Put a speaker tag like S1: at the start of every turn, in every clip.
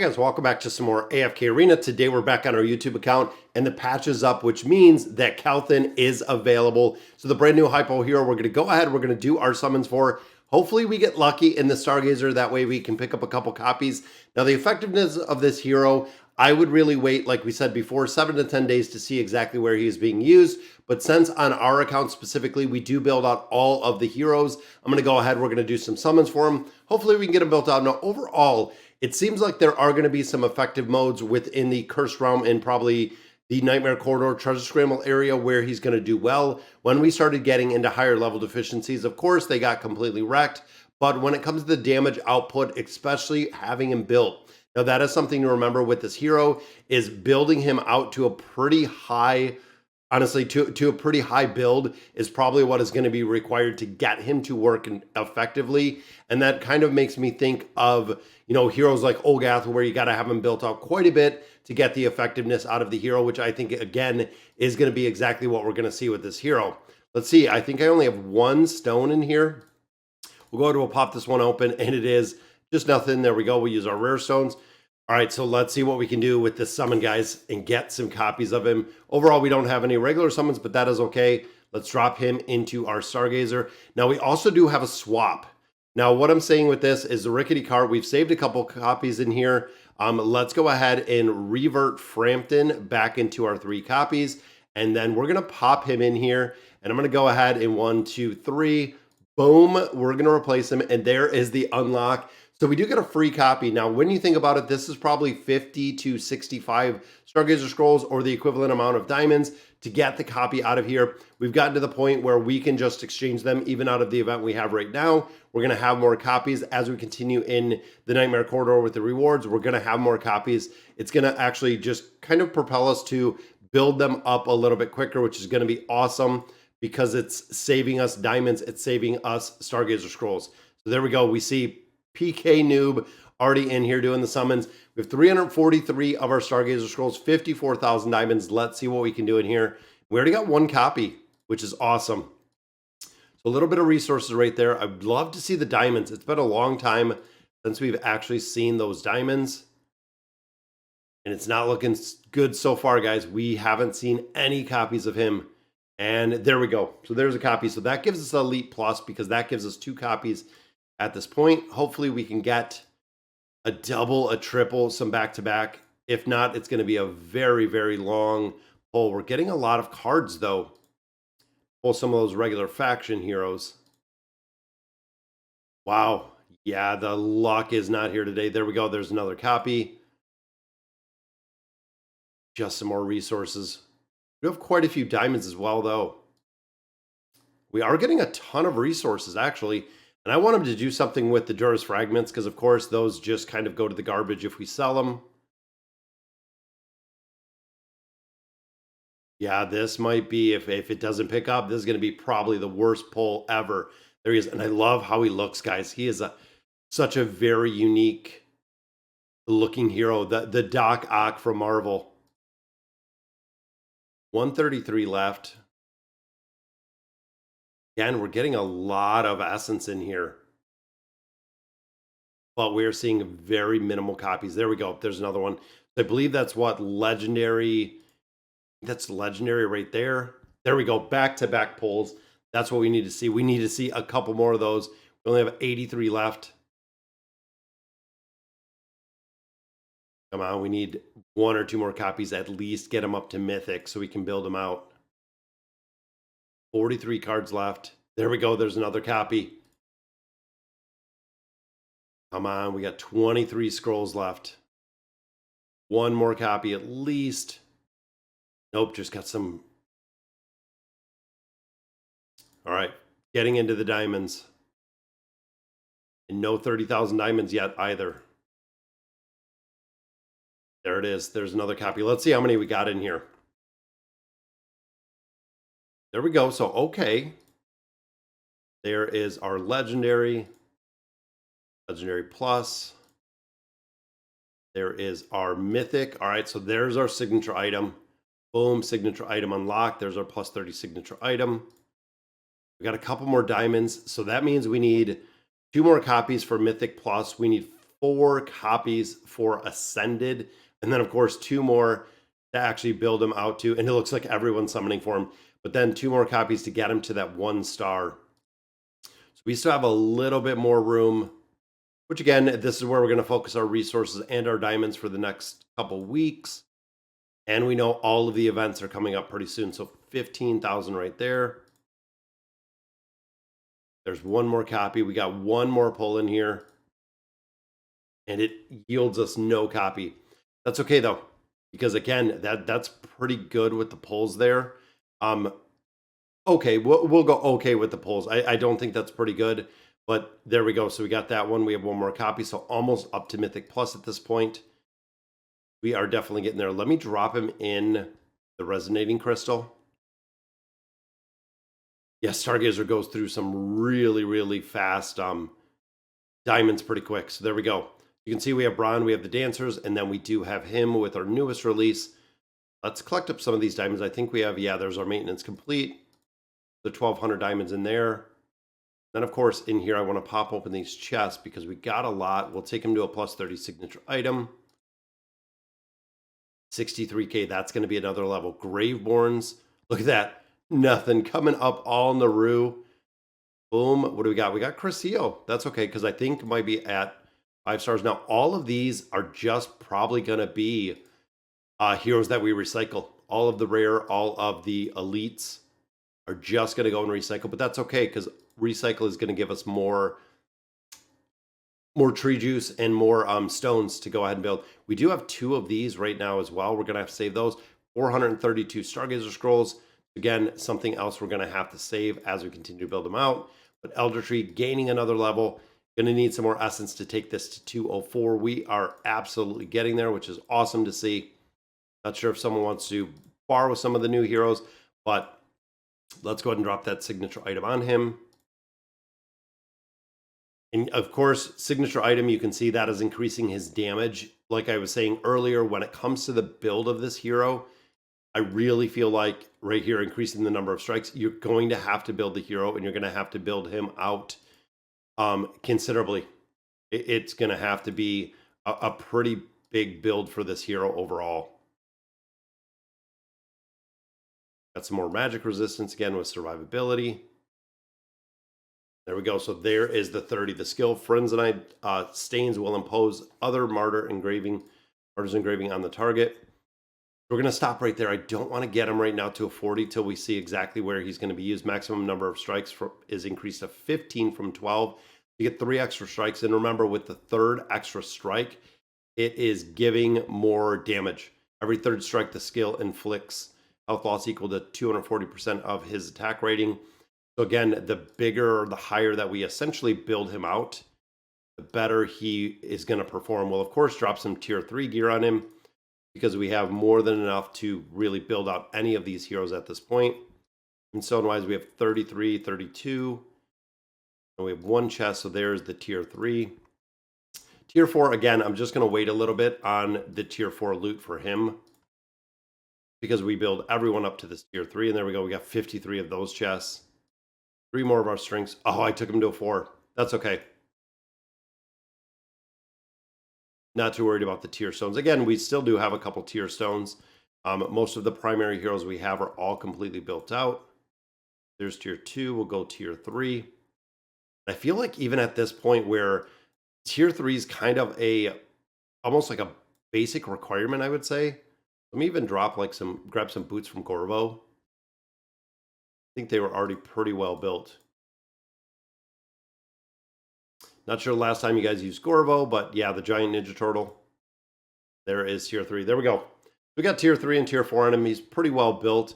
S1: Hey guys, welcome back to some more AFK Arena. Today we're back on our YouTube account and the patch is up, which means that Kalthin is available. So the brand new Hypo hero, we're going to go ahead, we're going to do our summons for. Hopefully we get lucky in the Stargazer, that way we can pick up a couple copies. Now the effectiveness of this hero, I would really wait, like we said before, 7 to 10 days to see exactly where he is being used. But since on our account specifically, we do build out all of the heroes, I'm going to go ahead, we're going to do some summons for him. Hopefully we can get him built out. Now overall, it seems like there are going to be some effective modes within the Cursed Realm and probably the Nightmare Corridor Treasure Scramble area where he's going to do well. When we started getting into higher level deficiencies, of course, they got completely wrecked. But when it comes to the damage output, especially having him built, now that is something to remember with this hero, is building him out to a pretty high, honestly, to a pretty high build is probably what is going to be required to get him to work effectively. And that kind of makes me think of, you know, heroes like Olgath, where you got to have him built out quite a bit to get the effectiveness out of the hero, which I think, again, is going to be exactly what we're going to see with this hero. Let's see. I think I only have one stone in here. We'll go ahead and we'll pop this one open, and it is just nothing. There we go. We'll use our rare stones. All right, so let's see what we can do with this summon, guys, and get some copies of him. Overall, we don't have any regular summons, but that is okay. Let's drop him into our Stargazer. Now, we also do have a swap. Now, what I'm saying with this is the Rickety Cart. We've saved a couple copies in here. Let's go ahead and revert Frampton back into our 3 copies, and then we're going to pop him in here, and I'm going to go ahead in 1, 2, 3. Boom, we're going to replace him, and there is the unlock. So we do get a free copy. Now, when you think about it, this is probably 50 to 65 Stargazer Scrolls or the equivalent amount of diamonds to get the copy out of here. We've gotten to the point where we can just exchange them even out of the event we have right now. We're going to have more copies as we continue in the Nightmare Corridor with the rewards. We're going to have more copies. It's going to actually just kind of propel us to build them up a little bit quicker, which is going to be awesome because it's saving us diamonds. It's saving us Stargazer Scrolls. So there we go. We see PK Noob already in here doing the summons. We have 343 of our Stargazer Scrolls, 54,000 diamonds. Let's see what we can do in here. We already got 1 copy, which is awesome. So a little bit of resources right there. I'd love to see the diamonds. It's been a long time since we've actually seen those diamonds. And it's not looking good so far, guys. We haven't seen any copies of him. And there we go. So there's a copy. So that gives us Elite Plus because that gives us 2 copies at this point. Hopefully we can get a double, a triple, some back-to-back. If not, it's going to be a very, very long pull. We're getting a lot of cards, though. Pull some of those regular faction heroes. Wow. Yeah, the luck is not here today. There we go. There's another copy. Just some more resources. We have quite a few diamonds as well, though. We are getting a ton of resources, actually. And I want them to do something with the Duras fragments because, of course, those just kind of go to the garbage if we sell them. Yeah, this might be, if it doesn't pick up, this is going to be probably the worst pull ever. There he is. And I love how he looks, guys. He is such a very unique looking hero. The Doc Ock from Marvel. 133 left. Again, we're getting a lot of essence in here. But we're seeing very minimal copies. There we go. There's another one. I believe that's what? Legendary. That's legendary right there. There we go. Back-to-back pulls. That's what we need to see. We need to see a couple more of those. We only have 83 left. Come on. We need 1 or 2 more copies at least. Get them up to Mythic so we can build them out. 43 cards left. There we go. There's another copy. Come on. We got 23 scrolls left. 1 more copy at least. Nope. Just got some. All right. Getting into the diamonds. And no 30,000 diamonds yet either. There it is. There's another copy. Let's see how many we got in here. There we go. So, okay. There is our legendary. Legendary plus. There is our mythic. All right. So there's our signature item. Boom. Signature item unlocked. There's our plus 30 signature item. We got a couple more diamonds. So that means we need 2 more copies for mythic plus. We need 4 copies for Ascended, and then of course 2 more to actually build him out to, and it looks like everyone's summoning for him, but then 2 more copies to get him to that 1 star. So we still have a little bit more room, which again, this is where we're going to focus our resources and our diamonds for the next couple weeks. And we know all of the events are coming up pretty soon. So 15,000 right there. There's 1 more copy. We got 1 more pull in here. And it yields us no copy. That's okay though, because again, that's pretty good with the pulls there. Okay, we'll go okay with the pulls. I don't think that's pretty good, but there we go. So we got that one. We have 1 more copy, so almost up to Mythic Plus at this point. We are definitely getting there. Let me drop him in the Resonating Crystal. Yes, Stargazer goes through some really, really fast diamonds pretty quick. So there we go. You can see we have Bron, we have the Dancers, and then we do have him with our newest release. Let's collect up some of these diamonds. I think we have, yeah, there's our maintenance complete. The 1,200 diamonds in there. Then, of course, in here, I want to pop open these chests because we got a lot. We'll take him to a plus 30 signature item. 63K, that's going to be another level. Graveborns, look at that. Nothing coming up all in the rue. Boom. What do we got? We got Crescio. That's okay, because I think it might be at 5 stars. Now, all of these are just probably going to be heroes that we recycle. All of the rare, all of the elites are just going to go and recycle, but that's okay, because recycle is going to give us more tree juice and more stones to go ahead and build. We do have 2 of these right now as well. We're going to have to save those. 432 Stargazer Scrolls. Again, something else we're going to have to save as we continue to build them out. But Elder Tree gaining another level. Going to need some more essence to take this to 204. We are absolutely getting there, which is awesome to see. Not sure if someone wants to borrow some of the new heroes, but let's go ahead and drop that signature item on him. And of course, signature item, you can see that is increasing his damage. Like I was saying earlier, when it comes to the build of this hero, I really feel like right here, increasing the number of strikes, you're going to have to build the hero, and you're going to have to build him out considerably. It's going to have to be a pretty big build for this hero overall. Got some more magic resistance again with survivability. There we go. So there is the 30. The skill Frenzied stains will impose other martyrs engraving on the target. We're going to stop right there. I don't want to get him right now to a 40 till we see exactly where he's going to be used. Maximum number of strikes is increased to 15 from 12. You get 3 extra strikes. And remember, with the 3rd extra strike, it is giving more damage. Every 3rd strike, the skill inflicts health loss equal to 240% of his attack rating. So again, the bigger, the higher that we essentially build him out, the better he is going to perform. We'll, of course, drop some tier 3 gear on him, because we have more than enough to really build out any of these heroes at this point. And stone-wise, we have 33, 32. And we have 1 chest, so there's the tier 3. Tier 4, again, I'm just going to wait a little bit on the tier 4 loot for him, because we build everyone up to this tier 3. And there we go. We got 53 of those chests. 3 more of our strings. Oh, I took him to a 4. That's okay. Not too worried about the tier stones. Again, we still do have a couple tier stones. Most of the primary heroes we have are all completely built out. There's tier 2. We'll go tier 3. I feel like even at this point where tier 3 is kind of almost like a basic requirement, I would say. Let me even drop grab some boots from Corvo. I think they were already pretty well built. Not sure the last time you guys used Corvo, but yeah, the giant Ninja Turtle. There is tier 3. There we go. We got tier 3 and tier 4 on him. He's pretty well built,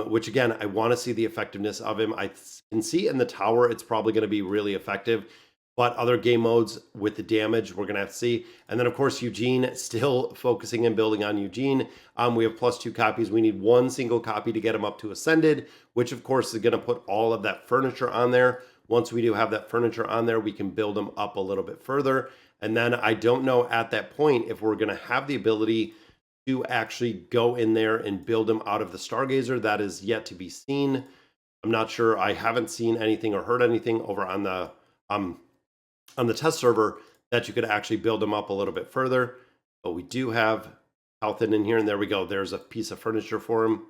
S1: which again, I want to see the effectiveness of him. I can see in the tower, it's probably going to be really effective, but other game modes with the damage, we're going to have to see. And then, of course, Eugene, still focusing and building on Eugene. We have +2 copies. We need 1 single copy to get him up to Ascended, which, of course, is going to put all of that furniture on there. Once we do have that furniture on there, we can build them up a little bit further. And then I don't know at that point if we're going to have the ability to actually go in there and build them out of the Stargazer. That is yet to be seen. I'm not sure. I haven't seen anything or heard anything over on the test server that you could actually build them up a little bit further. But we do have Kalthin in here, and there we go. There's a piece of furniture for him.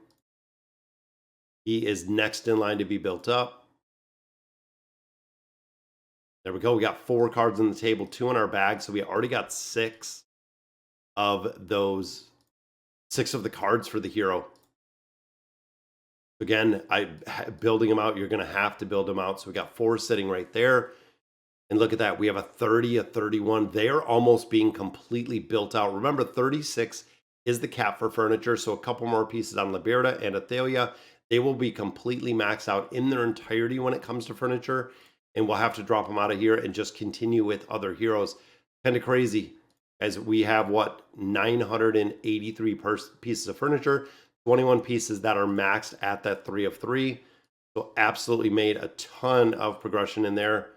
S1: He is next in line to be built up. There we go. We got 4 cards on the table, 2 in our bag. So we already got 6 of those, 6 of the cards for the hero. Again, building them out, you're going to have to build them out. So we got 4 sitting right there. And look at that. We have a 30, a 31. They're almost being completely built out. Remember, 36 is the cap for furniture. So a couple more pieces on Liberta and Athalia. They will be completely maxed out in their entirety when it comes to furniture. And we'll have to drop them out of here and just continue with other heroes. Kind of crazy, as we have, what, 983 pieces of furniture, 21 pieces that are maxed at that 3 of 3. So absolutely made a ton of progression in there.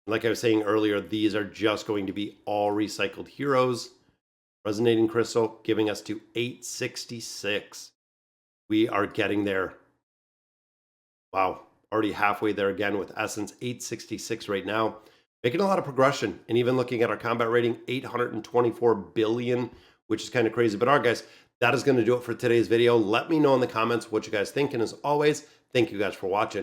S1: Like I was saying earlier, these are just going to be all recycled heroes. Resonating Crystal giving us to 866. We are getting there. Wow. Already halfway there again with Essence, 866 right now. Making a lot of progression. And even looking at our combat rating, 824 billion, which is kind of crazy. But all right, guys, that is going to do it for today's video. Let me know in the comments what you guys think. And as always, thank you guys for watching.